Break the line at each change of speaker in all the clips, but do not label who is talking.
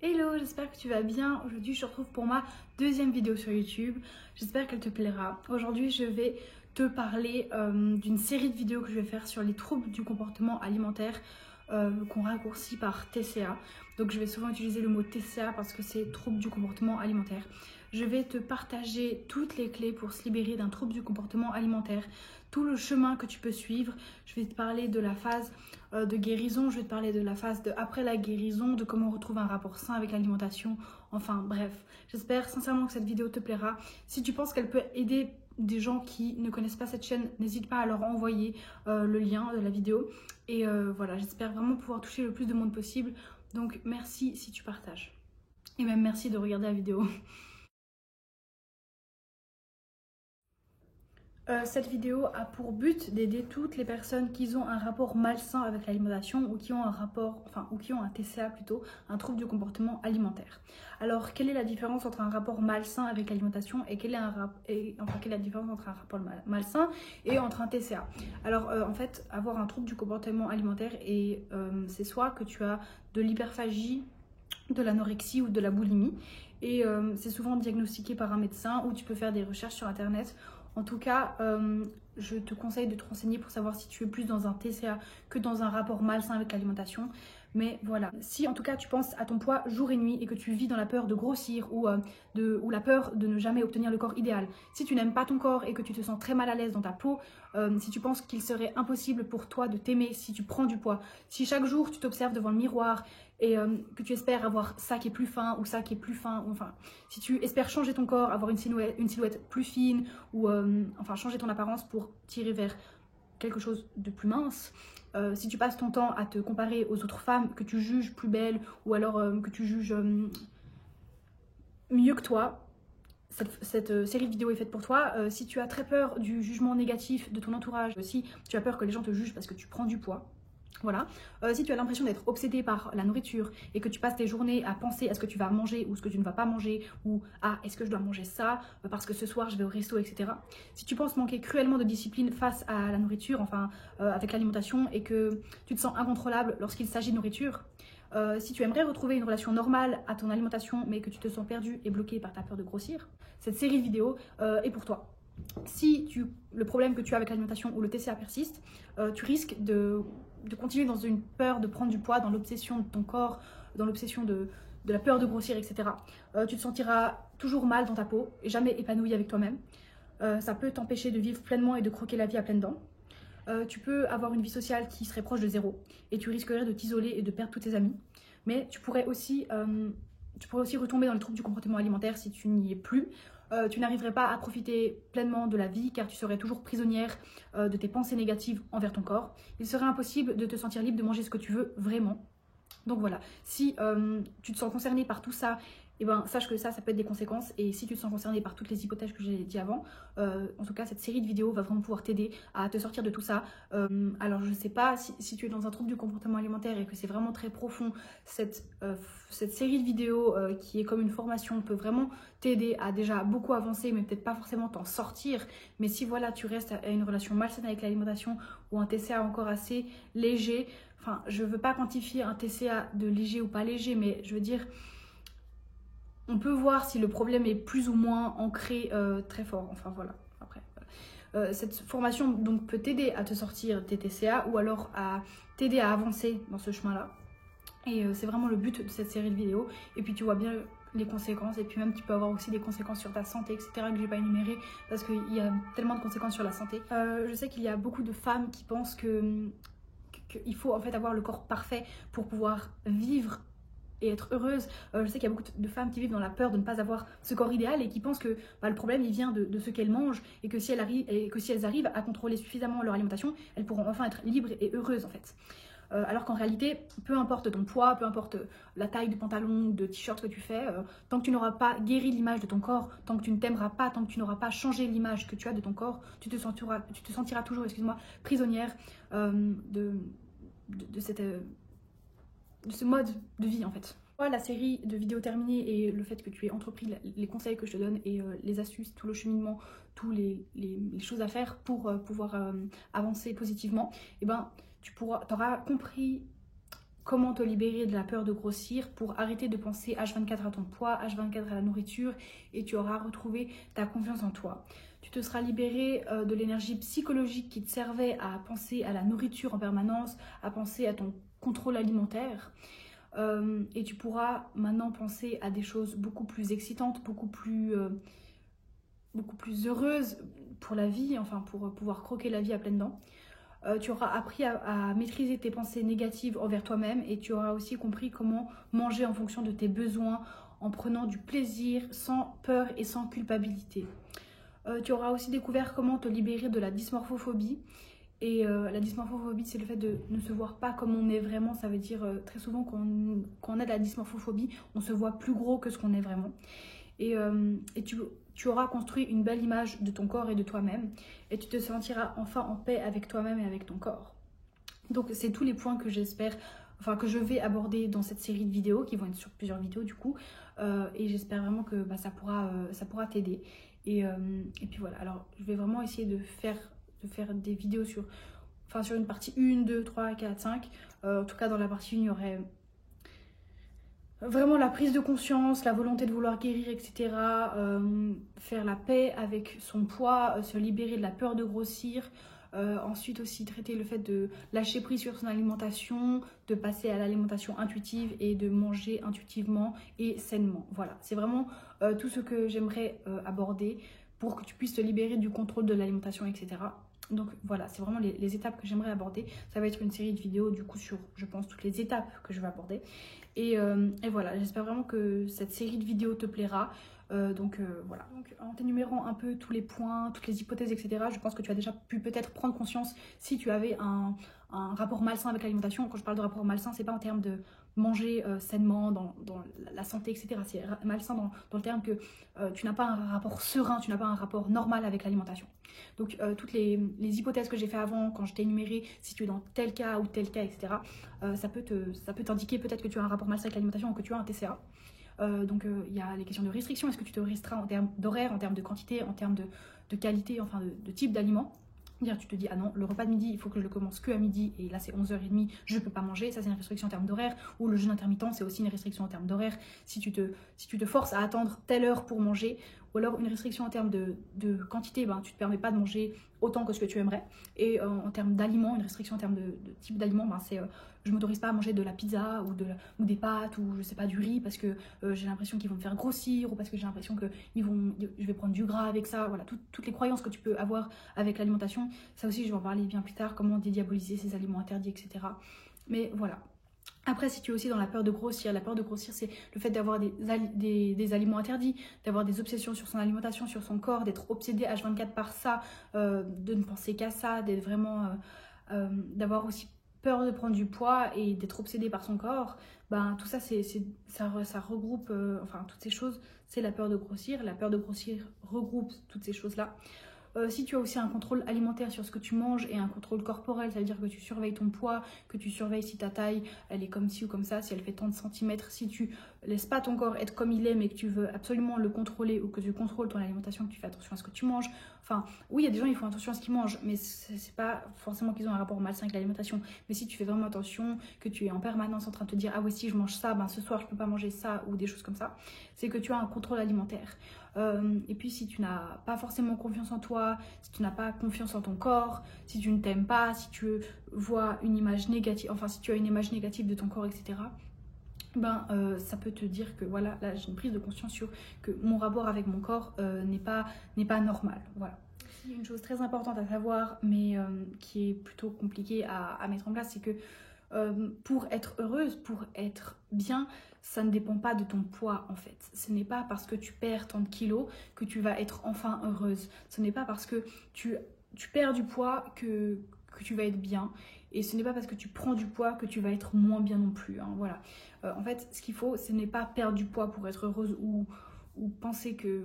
Hello, j'espère que tu vas bien. Aujourd'hui, je te retrouve pour ma deuxième vidéo sur YouTube. J'espère qu'elle te plaira. Aujourd'hui, je vais te parler d'une série de vidéos que je vais faire sur les troubles du comportement alimentaire qu'on raccourcit par TCA. Donc, je vais souvent utiliser le mot TCA parce que c'est trouble du comportement alimentaire. Je vais te partager toutes les clés pour se libérer d'un trouble du comportement alimentaire, tout le chemin que tu peux suivre. Je vais te parler de la phase de guérison, je vais te parler de la phase de après la guérison, de comment on retrouve un rapport sain avec l'alimentation. Enfin bref, j'espère sincèrement que cette vidéo te plaira. Si tu penses qu'elle peut aider des gens qui ne connaissent pas cette chaîne, n'hésite pas à leur envoyer le lien de la vidéo. Et voilà, j'espère vraiment pouvoir toucher le plus de monde possible. Donc merci si tu partages. Et même merci de regarder la vidéo. Cette vidéo a pour but d'aider toutes les personnes qui ont un rapport malsain avec l'alimentation ou qui ont un rapport, ou qui ont un TCA plutôt, un trouble du comportement alimentaire. Alors, quelle est la différence entre un rapport malsain avec l'alimentation et quelle est la différence entre un rapport malsain et entre un TCA? Alors, en fait, avoir un trouble du comportement alimentaire, c'est soit que tu as de l'hyperphagie, de l'anorexie ou de la boulimie, et c'est souvent diagnostiqué par un médecin ou tu peux faire des recherches sur internet. En tout cas, je te conseille de te renseigner pour savoir si tu es plus dans un TCA que dans un rapport malsain avec l'alimentation. Mais voilà, si en tout cas tu penses à ton poids jour et nuit et que tu vis dans la peur de grossir ou la peur de ne jamais obtenir le corps idéal, si tu n'aimes pas ton corps et que tu te sens très mal à l'aise dans ta peau, si tu penses qu'il serait impossible pour toi de t'aimer si tu prends du poids, si chaque jour tu t'observes devant le miroir et que tu espères avoir ça qui est plus fin ou ça qui est plus fin, enfin, si tu espères changer ton corps, avoir une silhouette plus fine ou enfin changer ton apparence pour tirer vers quelque chose de plus mince, si tu passes ton temps à te comparer aux autres femmes que tu juges plus belles ou alors que tu juges mieux que toi, cette série de vidéos est faite pour toi. Si tu as très peur du jugement négatif de ton entourage, si tu as peur que les gens te jugent parce que tu prends du poids, voilà. Si tu as l'impression d'être obsédé par la nourriture et que tu passes tes journées à penser à ce que tu vas manger ou ce que tu ne vas pas manger ou à est-ce que je dois manger ça parce que ce soir je vais au resto, etc. Si tu penses manquer cruellement de discipline face à la nourriture, avec l'alimentation et que tu te sens incontrôlable lorsqu'il s'agit de nourriture, si tu aimerais retrouver une relation normale à ton alimentation mais que tu te sens perdu et bloqué par ta peur de grossir, cette série de vidéos est pour toi. Si le problème que tu as avec l'alimentation ou le TCA persiste, tu risques de continuer dans une peur de prendre du poids, dans l'obsession de ton corps, dans l'obsession de la peur de grossir, etc. Tu te sentiras toujours mal dans ta peau et jamais épanoui avec toi-même. Ça peut t'empêcher de vivre pleinement et de croquer la vie à pleines dents. Tu peux avoir une vie sociale qui serait proche de zéro et tu risquerais de t'isoler et de perdre tous tes amis. Mais tu pourrais aussi retomber dans les troubles du comportement alimentaire si tu n'y es plus. Tu n'arriverais pas à profiter pleinement de la vie car tu serais toujours prisonnière de tes pensées négatives envers ton corps. Il serait impossible de te sentir libre de manger ce que tu veux vraiment. Donc voilà, si tu te sens concerné par tout ça, eh ben, sache que ça peut être des conséquences. Et si tu te sens concerné par toutes les hypothèses que j'ai dit avant, en tout cas cette série de vidéos va vraiment pouvoir t'aider à te sortir de tout ça. Alors je ne sais pas si tu es dans un trouble du comportement alimentaire et que c'est vraiment très profond, cette série de vidéos qui est comme une formation peut vraiment t'aider à déjà beaucoup avancer, mais peut-être pas forcément t'en sortir. Mais si voilà, tu restes à une relation malsaine avec l'alimentation ou un TCA encore assez léger, enfin je veux pas quantifier un TCA de léger ou pas léger, mais je veux dire on peut voir si le problème est plus ou moins ancré très fort. Enfin voilà, après. Cette formation donc peut t'aider à te sortir des TCA ou alors à t'aider à avancer dans ce chemin-là. Et c'est vraiment le but de cette série de vidéos. Et puis tu vois bien les conséquences. Et puis même tu peux avoir aussi des conséquences sur ta santé, etc. que je n'ai pas énumérées parce qu'il y a tellement de conséquences sur la santé. Je sais qu'il y a beaucoup de femmes qui pensent qu'il faut en fait avoir le corps parfait pour pouvoir vivre et être heureuse. Je sais qu'il y a beaucoup de femmes qui vivent dans la peur de ne pas avoir ce corps idéal et qui pensent que le problème il vient de ce qu'elles mangent et que si elles arrivent à contrôler suffisamment leur alimentation, elles pourront enfin être libres et heureuses en fait. Alors qu'en réalité, peu importe ton poids, peu importe la taille de pantalon ou de t-shirt que tu fais, tant que tu n'auras pas guéri l'image de ton corps, tant que tu ne t'aimeras pas, tant que tu n'auras pas changé l'image que tu as de ton corps, tu te sentiras toujours, prisonnière de ce mode de vie en fait. La série de vidéos terminée et le fait que tu aies entrepris les conseils que je te donne et les astuces, tout le cheminement, toutes les choses à faire pour pouvoir avancer positivement, et ben tu auras compris comment te libérer de la peur de grossir pour arrêter de penser H24 à ton poids, H24 à la nourriture, et tu auras retrouvé ta confiance en toi. Tu te seras libéré de l'énergie psychologique qui te servait à penser à la nourriture en permanence, à penser à ton contrôle alimentaire. Et tu pourras maintenant penser à des choses beaucoup plus excitantes, beaucoup plus heureuses pour la vie, enfin pour pouvoir croquer la vie à pleines dents. Tu auras appris à maîtriser tes pensées négatives envers toi-même et tu auras aussi compris comment manger en fonction de tes besoins, en prenant du plaisir, sans peur et sans culpabilité. Tu auras aussi découvert comment te libérer de la dysmorphophobie. Et la dysmorphophobie, c'est le fait de ne se voir pas comme on est vraiment. Ça veut dire très souvent quand on a de la dysmorphophobie, on se voit plus gros que ce qu'on est vraiment. Et tu auras construit une belle image de ton corps et de toi-même. Et tu te sentiras enfin en paix avec toi-même et avec ton corps. Donc c'est tous les points que j'espère, enfin que je vais aborder dans cette série de vidéos, qui vont être sur plusieurs vidéos du coup. Et j'espère vraiment que ça pourra t'aider. Et puis voilà, alors je vais vraiment essayer de faire des vidéos sur une partie 1, 2, 3, 4, 5. En tout cas, dans la partie 1, il y aurait vraiment la prise de conscience, la volonté de vouloir guérir, etc. Faire la paix avec son poids, se libérer de la peur de grossir. Ensuite aussi traiter le fait de lâcher prise sur son alimentation, de passer à l'alimentation intuitive et de manger intuitivement et sainement. Voilà, c'est vraiment tout ce que j'aimerais aborder pour que tu puisses te libérer du contrôle de l'alimentation, etc. Donc voilà, c'est vraiment les étapes que j'aimerais aborder. Ça va être une série de vidéos du coup sur, je pense, toutes les étapes que je vais aborder. Et voilà, j'espère vraiment que cette série de vidéos te plaira. Voilà. Donc en t'énumérant un peu tous les points, toutes les hypothèses, etc., je pense que tu as déjà pu peut-être prendre conscience si tu avais un rapport malsain avec l'alimentation. Quand je parle de rapport malsain, c'est pas en termes de manger sainement, dans la santé, etc. C'est malsain dans le terme que tu n'as pas un rapport serein, tu n'as pas un rapport normal avec l'alimentation. Donc toutes les hypothèses que j'ai fait avant, quand je t'ai énuméré, si tu es dans tel cas ou tel cas, etc., ça peut t'indiquer peut-être que tu as un rapport malsain avec l'alimentation ou que tu as un TCA. Donc il y a les questions de restriction, est-ce que tu te restreins en termes d'horaire, en termes de quantité, en termes de qualité, enfin de type d'aliment. Tu te dis, ah non, le repas de midi, il faut que je le commence que à midi, et là c'est 11h30, je ne peux pas manger, ça c'est une restriction en termes d'horaire, ou le jeûne intermittent, c'est aussi une restriction en termes d'horaire, si tu te forces à attendre telle heure pour manger, ou alors une restriction en termes de quantité, tu ne te permets pas de manger autant que ce que tu aimerais, et en termes d'aliments, une restriction en termes de type d'aliment, c'est je ne m'autorise pas à manger de la pizza, ou des pâtes, ou je sais pas, du riz, parce que j'ai l'impression qu'ils vont me faire grossir, ou parce que j'ai l'impression que je vais prendre du gras avec ça, voilà, toutes les croyances que tu peux avoir avec l'alimentation. Ça aussi, je vais en parler bien plus tard, comment dédiaboliser ces aliments interdits, etc. Mais voilà. Après, si tu es aussi dans la peur de grossir, c'est le fait d'avoir des aliments interdits, d'avoir des obsessions sur son alimentation, sur son corps, d'être obsédé H24 par ça, de ne penser qu'à ça, d'être vraiment, d'avoir aussi peur de prendre du poids et d'être obsédé par son corps. Tout ça, ça regroupe, toutes ces choses, c'est la peur de grossir. La peur de grossir regroupe toutes ces choses-là. Si tu as aussi un contrôle alimentaire sur ce que tu manges et un contrôle corporel, ça veut dire que tu surveilles ton poids, que tu surveilles si ta taille elle est comme ci ou comme ça, si elle fait tant de centimètres, si tu laisses pas ton corps être comme il est mais que tu veux absolument le contrôler ou que tu contrôles ton alimentation, que tu fais attention à ce que tu manges. Enfin, oui, il y a des gens qui font attention à ce qu'ils mangent, mais c'est pas forcément qu'ils ont un rapport malsain avec l'alimentation. Mais si tu fais vraiment attention, que tu es en permanence en train de te dire « Ah oui, si je mange ça, ce soir je peux pas manger ça » ou des choses comme ça, c'est que tu as un contrôle alimentaire. Et puis si tu n'as pas forcément confiance en toi, si tu n'as pas confiance en ton corps, si tu ne t'aimes pas, si tu vois une image négative, si tu as une image négative de ton corps, etc., ça peut te dire que voilà, là j'ai une prise de conscience sur que mon rapport avec mon corps n'est pas normal. Voilà. Une chose très importante à savoir, mais qui est plutôt compliquée à mettre en place, c'est que pour être heureuse, pour être bien, ça ne dépend pas de ton poids en fait. Ce n'est pas parce que tu perds tant de kilos que tu vas être enfin heureuse. Ce n'est pas parce que tu perds du poids que tu vas être bien. Et ce n'est pas parce que tu prends du poids que tu vas être moins bien non plus. Voilà. En fait, ce qu'il faut, ce n'est pas perdre du poids pour être heureuse ou penser que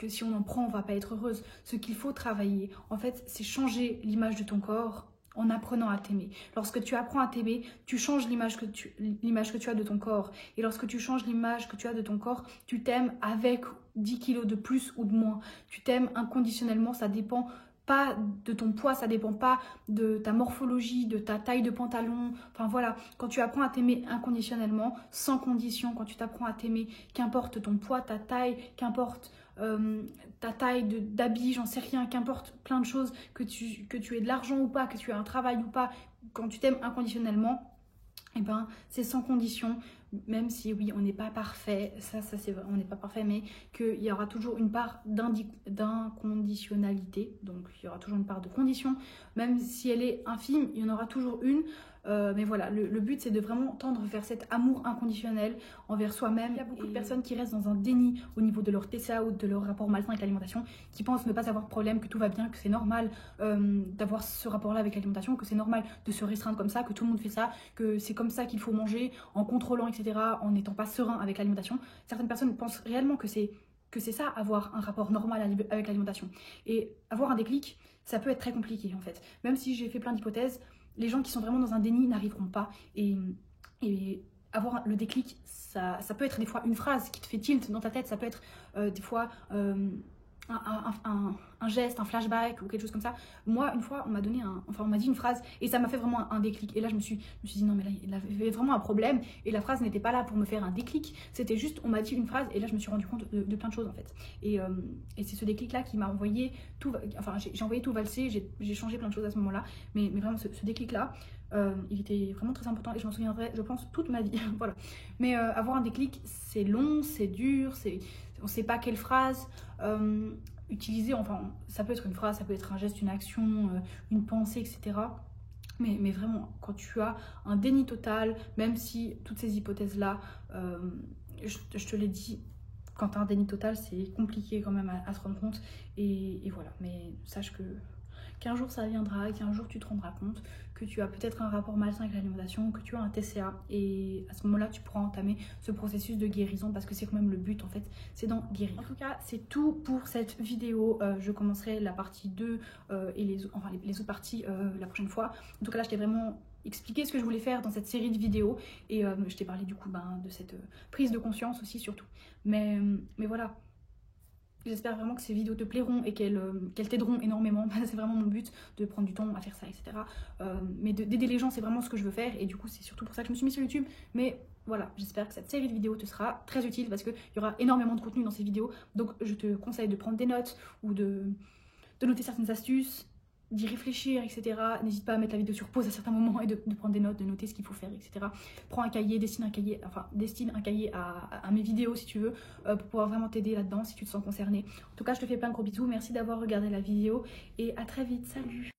si on en prend, on va pas être heureuse. Ce qu'il faut travailler, en fait, c'est changer l'image de ton corps en apprenant à t'aimer. Lorsque tu apprends à t'aimer, tu changes l'image que tu as de ton corps. Et lorsque tu changes l'image que tu as de ton corps, tu t'aimes avec 10 kilos de plus ou de moins. Tu t'aimes inconditionnellement, ça dépend pas de ton poids, ça dépend pas de ta morphologie, de ta taille de pantalon. Enfin voilà, quand tu apprends à t'aimer inconditionnellement, sans condition, quand tu t'apprends à t'aimer, qu'importe ton poids, ta taille, qu'importe ta taille d'habit, j'en sais rien, qu'importe plein de choses, que tu aies de l'argent ou pas, que tu aies un travail ou pas, quand tu t'aimes inconditionnellement, eh ben, c'est sans condition, même si oui, on n'est pas parfait, ça c'est vrai, on n'est pas parfait, mais qu'il y aura toujours une part d'inconditionnalité, donc il y aura toujours une part de condition, même si elle est infime, il y en aura toujours une. Mais voilà, le but c'est de vraiment tendre vers cet amour inconditionnel envers soi-même. Il y a beaucoup de personnes qui restent dans un déni au niveau de leur TCA ou de leur rapport malsain avec l'alimentation, qui pensent ne pas avoir de problème, que tout va bien, que c'est normal d'avoir ce rapport-là avec l'alimentation, que c'est normal de se restreindre comme ça, que tout le monde fait ça, que c'est comme ça qu'il faut manger, en contrôlant, etc., en n'étant pas serein avec l'alimentation. Certaines personnes pensent réellement que c'est ça, avoir un rapport normal avec l'alimentation. Et avoir un déclic, ça peut être très compliqué en fait. Même si j'ai fait plein d'hypothèses, les gens qui sont vraiment dans un déni n'arriveront pas. Et avoir le déclic, ça peut être des fois une phrase qui te fait tilt dans ta tête, ça peut être des fois un geste, un flashback ou quelque chose comme ça. Moi, une fois, on m'a dit une phrase et ça m'a fait vraiment un déclic. Et là, je me suis dit non, mais là, il avait vraiment un problème et la phrase n'était pas là pour me faire un déclic. C'était juste, on m'a dit une phrase et là, je me suis rendu compte de plein de choses en fait. Et c'est ce déclic-là qui m'a envoyé tout, enfin, j'ai envoyé tout valser, j'ai changé plein de choses à ce moment-là. Mais vraiment, ce déclic-là, il était vraiment très important et je m'en souviendrai, je pense, toute ma vie. Voilà. Mais avoir un déclic, c'est long, c'est dur, on ne sait pas quelle phrase utiliser. Enfin, ça peut être une phrase, ça peut être un geste, une action, une pensée, etc. Mais vraiment, quand tu as un déni total, même si toutes ces hypothèses-là, je te l'ai dit, quand tu as un déni total, c'est compliqué quand même à se rendre compte. Et voilà, mais sache qu'un jour ça viendra, qu'un jour tu te rendras compte que tu as peut-être un rapport malsain avec l'alimentation, que tu as un TCA et à ce moment-là tu pourras entamer ce processus de guérison parce que c'est quand même le but en fait, c'est d'en guérir. En tout cas, c'est tout pour cette vidéo. Je commencerai la partie 2 et les autres parties la prochaine fois. En tout cas là, je t'ai vraiment expliqué ce que je voulais faire dans cette série de vidéos et je t'ai parlé du coup de cette prise de conscience aussi surtout. Mais voilà. J'espère vraiment que ces vidéos te plairont et qu'elles t'aideront énormément. C'est vraiment mon but de prendre du temps à faire ça, etc. Mais d'aider les gens, c'est vraiment ce que je veux faire. Et du coup, c'est surtout pour ça que je me suis mise sur YouTube. Mais voilà, j'espère que cette série de vidéos te sera très utile parce qu'il y aura énormément de contenu dans ces vidéos. Donc, je te conseille de prendre des notes ou de noter certaines astuces, d'y réfléchir, etc. N'hésite pas à mettre la vidéo sur pause à certains moments et de prendre des notes, de noter ce qu'il faut faire, etc. Prends un cahier, destine un cahier à mes vidéos si tu veux, pour pouvoir vraiment t'aider là-dedans si tu te sens concerné. En tout cas, je te fais plein de gros bisous, merci d'avoir regardé la vidéo et à très vite, salut!